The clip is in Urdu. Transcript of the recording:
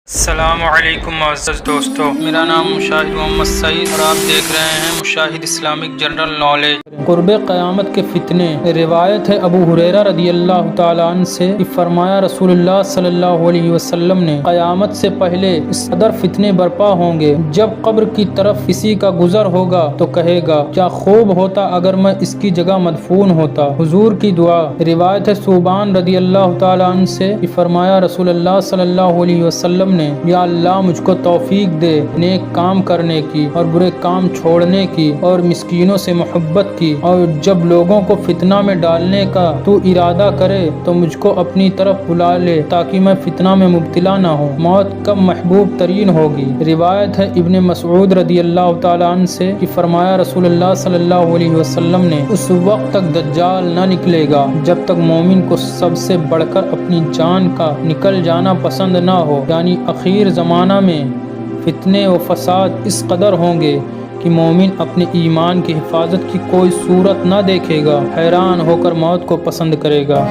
السلام علیکم معزز دوستو، میرا نام مشاہد محمد سعید اور آپ دیکھ رہے ہیں مشاہد اسلامک جنرل نالج۔ قرب قیامت کے فتنے۔ روایت ہے ابو ہریرہ رضی اللہ تعالیٰ عنہ سے کہ فرمایا رسول اللہ صلی اللہ علیہ وسلم نے قیامت سے پہلے اس قدر فتنے برپا ہوں گے، جب قبر کی طرف کسی کا گزر ہوگا تو کہے گا کیا خوب ہوتا اگر میں اس کی جگہ مدفون ہوتا۔ حضور کی دعا۔ روایت ہے صوبان رضی اللہ تعالیٰ عنہ سے کہ فرمایا رسول اللہ صلی اللہ علیہ وسلم نے یا اللہ مجھ کو توفیق دے نیک کام کرنے کی اور برے کام چھوڑنے کی اور مسکینوں سے محبت کی، اور جب لوگوں کو فتنہ میں ڈالنے کا تو ارادہ کرے تو مجھ کو اپنی طرف بلا لے تاکہ میں فتنہ میں مبتلا نہ ہوں۔ موت کب محبوب ترین ہوگی۔ روایت ہے ابن مسعود رضی اللہ تعالیٰ عنہ سے کہ فرمایا رسول اللہ صلی اللہ علیہ وسلم نے اس وقت تک دجال نہ نکلے گا جب تک مومن کو سب سے بڑھ کر اپنی جان کا نکل جانا پسند نہ ہو، یعنی آخر زمانہ میں فتنے و فساد اس قدر ہوں گے کہ مومن اپنے ایمان کی حفاظت کی کوئی صورت نہ دیکھے گا، حیران ہو کر موت کو پسند کرے گا۔